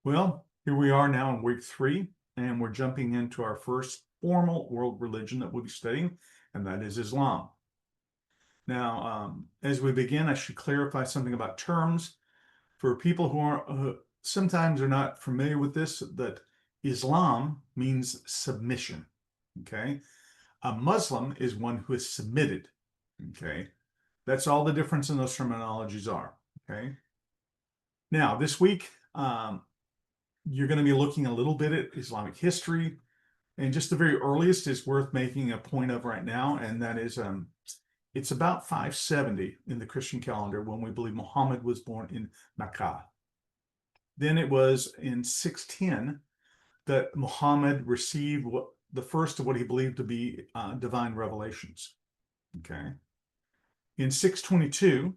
Well, here we are now in week 3, and we're jumping into our first formal world religion that we'll be studying, and that is Islam. Now, as we begin, I should clarify something about terms. For people who are sometimes are not familiar with this, that Islam means submission, okay? A Muslim is one who is submitted, okay? That's all the difference in those terminologies are, okay? Now, this week, you're going to be looking a little bit at Islamic history, and just the very earliest is worth making a point of right now, and that is it's about 570 in the Christian calendar when we believe Muhammad was born in Mecca. Then it was in 610 that Muhammad received the first of what he believed to be divine revelations. Okay. In 622,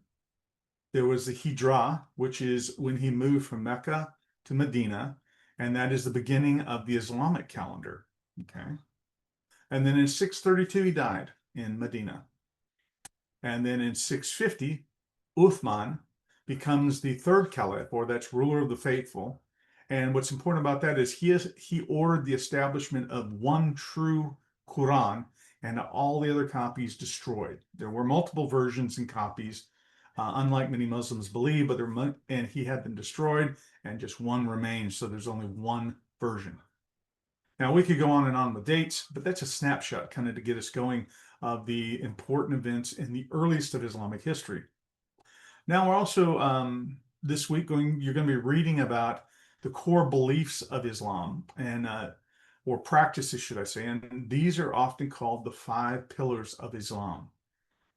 there was the Hijrah, which is when he moved from Mecca to Medina, and that is the beginning of the Islamic calendar. Okay. And then in 632, he died in Medina. And then in 650, Uthman becomes the third caliph, or that's ruler of the faithful. And what's important about that is he ordered the establishment of one true Quran and all the other copies destroyed. There were multiple versions and copies, unlike many Muslims believe, and he had them destroyed, and just one remains. So there's only one version. Now, we could go on and on with dates, but that's a snapshot kind of to get us going of the important events in the earliest of Islamic history. Now, we're also this week you're going to be reading about the core beliefs of Islam, and or practices, should I say, and these are often called the 5 pillars of Islam,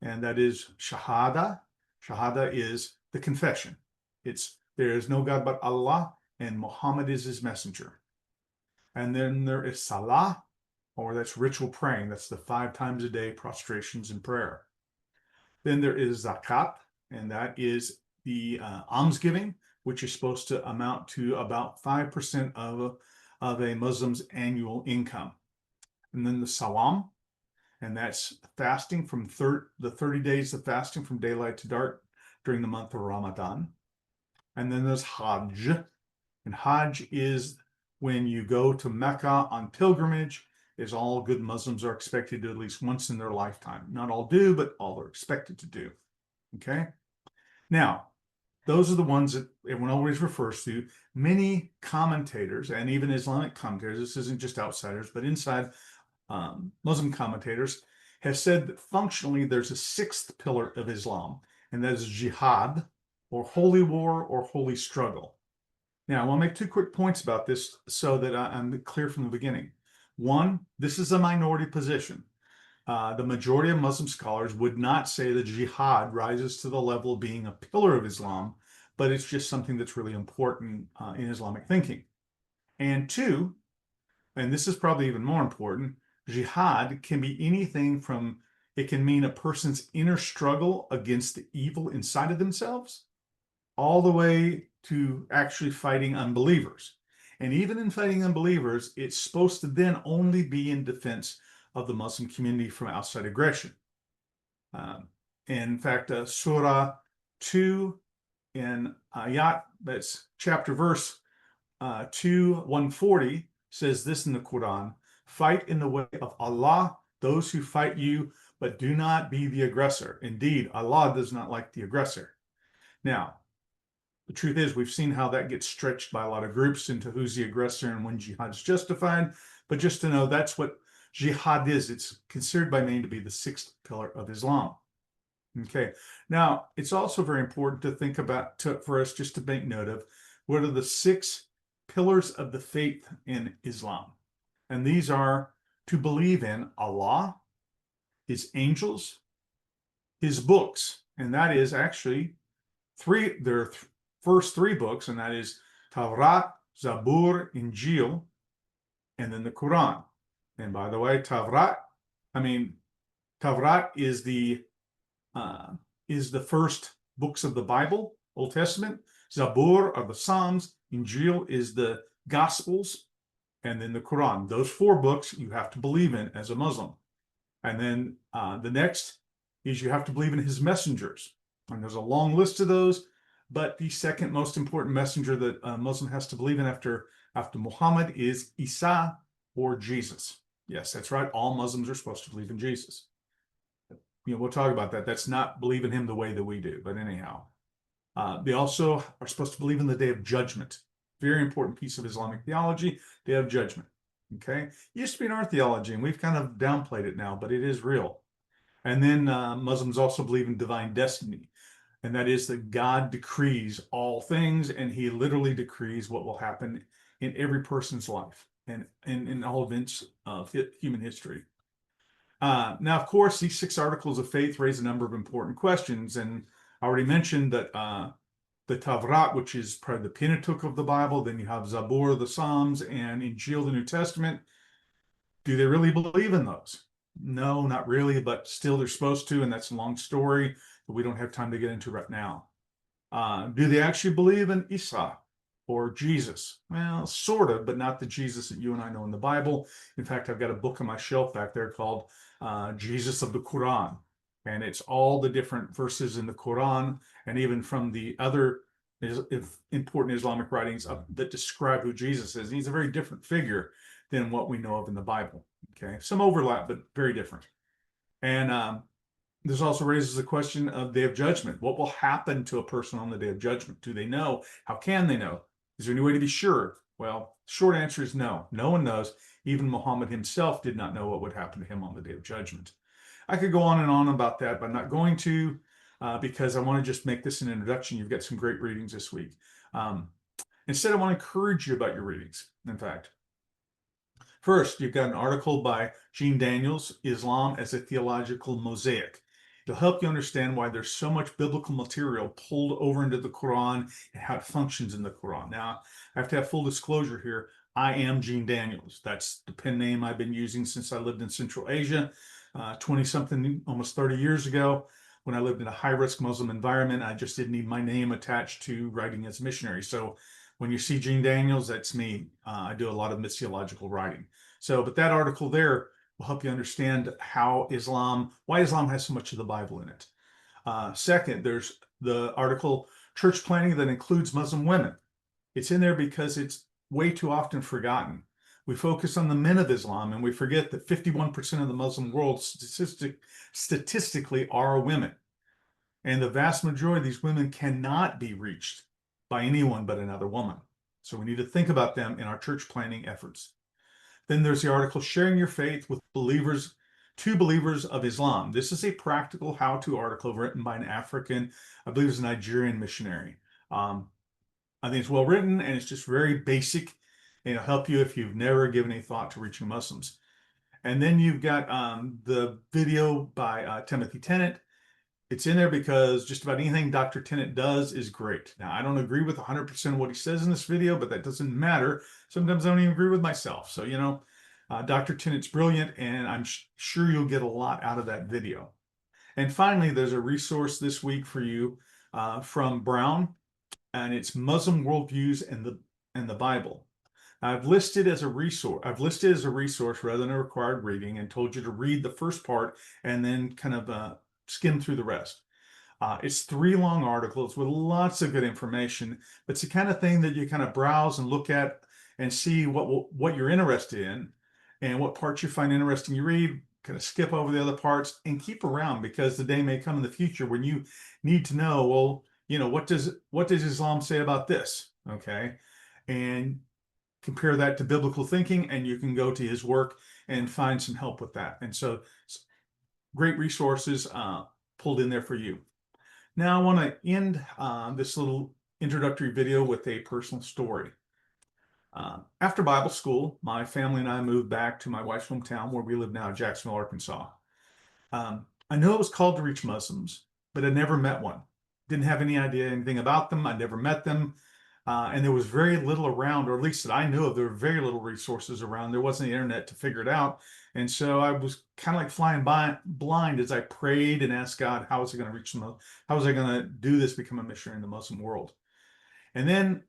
and that is Shahada. Shahada is the confession. There is no God but Allah, and Muhammad is his messenger. And then there is Salah, or that's ritual praying. That's the 5 times a day prostrations and prayer. Then there is Zakat, and that is the almsgiving, which is supposed to amount to about 5% of a Muslim's annual income. And then the Sawam, and that's fasting from the 30 days of fasting from daylight to dark during the month of Ramadan. And then there's Hajj, and Hajj is when you go to Mecca on pilgrimage, as all good Muslims are expected to at least once in their lifetime. Not all do, but all are expected to do. Okay? Now, those are the ones that everyone always refers to. Many commentators, and even Islamic commentators, this isn't just outsiders, but inside Muslim commentators, have said that functionally there's a 6th pillar of Islam, and that is jihad, or holy war, or holy struggle. Now, I want to make 2 quick points about this so that I'm clear from the beginning. One, this is a minority position. The majority of Muslim scholars would not say that jihad rises to the level of being a pillar of Islam, but it's just something that's really important in Islamic thinking. And 2, and this is probably even more important, jihad can be anything from, it can mean a person's inner struggle against the evil inside of themselves, all the way to actually fighting unbelievers. And even in fighting unbelievers, it's supposed to then only be in defense of the Muslim community from outside aggression. In fact, Surah 2 in Ayat, that's chapter verse 140, says this in the Quran: fight in the way of Allah those who fight you, but do not be the aggressor. Indeed, Allah does not like the aggressor. Now, the truth is, we've seen how that gets stretched by a lot of groups into who's the aggressor and when jihad is justified. But just to know, that's what jihad is. It's considered by many to be the 6th pillar of Islam. Okay. Now, it's also very important to think about, for us just to make note of, what are the 6 pillars of the faith in Islam. And these are to believe in Allah, his angels, his books, and that is actually 3, there are first 3 books, and that is Tawrat, Zabur, Injil, and then the Quran. And by the way, Tawrat is the first books of the Bible, Old Testament. Zabur are the Psalms. Injil is the Gospels, and then the Quran. Those 4 books you have to believe in as a Muslim. And then the next is you have to believe in his messengers. And there's a long list of those. But the second most important messenger that a Muslim has to believe in after Muhammad is Isa, or Jesus. Yes, that's right. All Muslims are supposed to believe in Jesus. We'll talk about that. That's not believe in him the way that we do. But anyhow, they also are supposed to believe in the Day of Judgment. Very important piece of Islamic theology, Day of Judgment. Okay, it used to be in our theology, and we've kind of downplayed it now, but it is real. And then Muslims also believe in divine destiny, and that is that God decrees all things, and he literally decrees what will happen in every person's life and in all events of human history. Now, of course, these 6 articles of faith raise a number of important questions, and I already mentioned that the Tavrat, which is probably the Pentateuch of the Bible, then you have Zabur, the Psalms, and Injil, the New Testament. Do they really believe in those? No, not really, but still they're supposed to, and that's a long story that we don't have time to get into right now. Do they actually believe in Isa or Jesus? Well, sort of, but not the Jesus that you and I know in the Bible. In fact, I've got a book on my shelf back there called Jesus of the Quran, and it's all the different verses in the Quran and even from the other important Islamic writings that describe who Jesus is. And he's a very different figure than what we know of in the Bible. Okay, some overlap, but very different. And this also raises the question of Day of Judgment. What will happen to a person on the Day of Judgment? Do they know? How can they know? Is there any way to be sure? Well, short answer is no. No one knows. Even Muhammad himself did not know what would happen to him on the Day of Judgment. I could go on and on about that, but I'm not going to because I want to just make this an introduction. You've got some great readings this week. Instead, I want to encourage you about your readings, in fact. First, you've got an article by Gene Daniels, Islam as a Theological Mosaic. It'll help you understand why there's so much biblical material pulled over into the Quran and how it functions in the Quran. Now, I have to have full disclosure here. I am Gene Daniels. That's the pen name I've been using since I lived in Central Asia, 20-something, almost 30 years ago. When I lived in a high-risk Muslim environment, I just didn't need my name attached to writing as a missionary. So when you see Gene Daniels, that's me. I do a lot of missiological writing. But that article there will help you understand why Islam has so much of the Bible in it. Second, there's the article, Church Planting That Includes Muslim Women. It's in there because it's way too often forgotten. We focus on the men of Islam, and we forget that 51% of the Muslim world statistically are women. And the vast majority of these women cannot be reached by anyone but another woman. So we need to think about them in our church planting efforts. Then there's the article, Sharing Your Faith with Believers, to Believers of Islam. This is a practical how-to article written by an African, I believe it's a Nigerian missionary. I think it's well written, and it's just very basic, and it'll help you if you've never given any thought to reaching Muslims. And then you've got the video by Timothy Tennant. It's in there because just about anything Dr. Tennant does is great. Now, I don't agree with 100% of what he says in this video, but that doesn't matter. Sometimes I don't even agree with myself. So, Dr. Tennant's brilliant, and I'm sure you'll get a lot out of that video. And finally, there's a resource this week for you from Brown, and it's Muslim Worldviews and the Bible. I've listed as a resource rather than a required reading, and told you to read the first part and then kind of skim through the rest. It's 3 long articles with lots of good information. But it's the kind of thing that you kind of browse and look at and see what you're interested in and what parts you find interesting. You read, kind of skip over the other parts and keep around, because the day may come in the future when you need to know, well, what does Islam say about this? Okay. And compare that to biblical thinking, and you can go to his work and find some help with that. And so great resources pulled in there for you. Now I want to end this little introductory video with a personal story. After Bible school, my family and I moved back to my wife's hometown, where we live now, Jacksonville, Arkansas. I knew I was called to reach Muslims, but I never met one. Didn't have any idea anything about them. I never met them. And there was very little around, or at least that I knew of, there were very little resources around. There wasn't the internet to figure it out. And so I was kind of like flying blind as I prayed and asked God, how was I going to reach them? How was I going to do this, become a missionary in the Muslim world? And then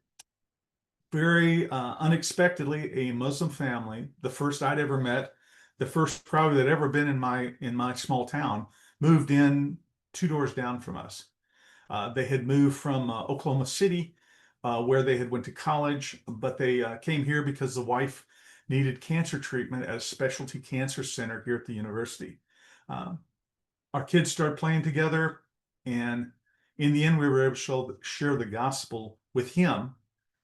very unexpectedly, a Muslim family, the first I'd ever met, the first probably that ever been in my small town, moved in 2 doors down from us. They had moved from Oklahoma City, where they had went to college, but they came here because the wife needed cancer treatment at a specialty cancer center here at the university. Um, our kids started playing together, and in the end, we were able to share the gospel with him.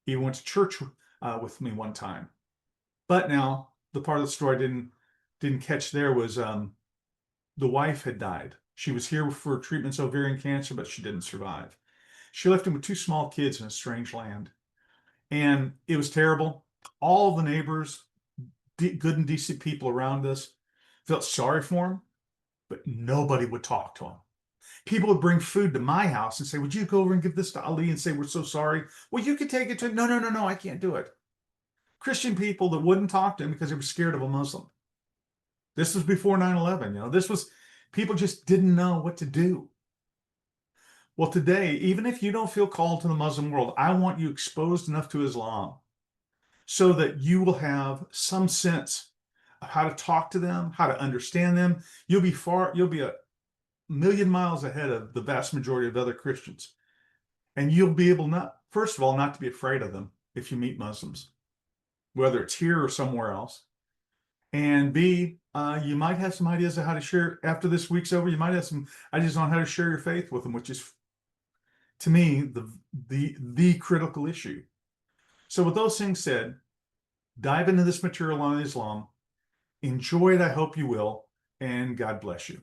He went to church with me one time. But now the part of the story I didn't catch there was the wife had died. She was here for treatments of ovarian cancer, but she didn't survive. She left him with two small kids in a strange land, and it was terrible. All the neighbors, good and decent people around us, felt sorry for him, but nobody would talk to him. People would bring food to my house and say, "Would you go over and give this to Ali and say we're so sorry?" Well, you could take it to him. No, no, no, no, I can't do it. Christian people that wouldn't talk to him because they were scared of a Muslim. This was before 9/11. This was, people just didn't know what to do. Well, today, even if you don't feel called to the Muslim world, I want you exposed enough to Islam so that you will have some sense of how to talk to them, how to understand them. You'll be a million miles ahead of the vast majority of other Christians. And you'll be able, not, first of all, not to be afraid of them if you meet Muslims, whether it's here or somewhere else. And B, you might have some ideas of how to share, after this week's over, you might have some ideas on how to share your faith with them, which is, to me, the critical issue. So with those things said, dive into this material on Islam. Enjoy it, I hope you will, and God bless you.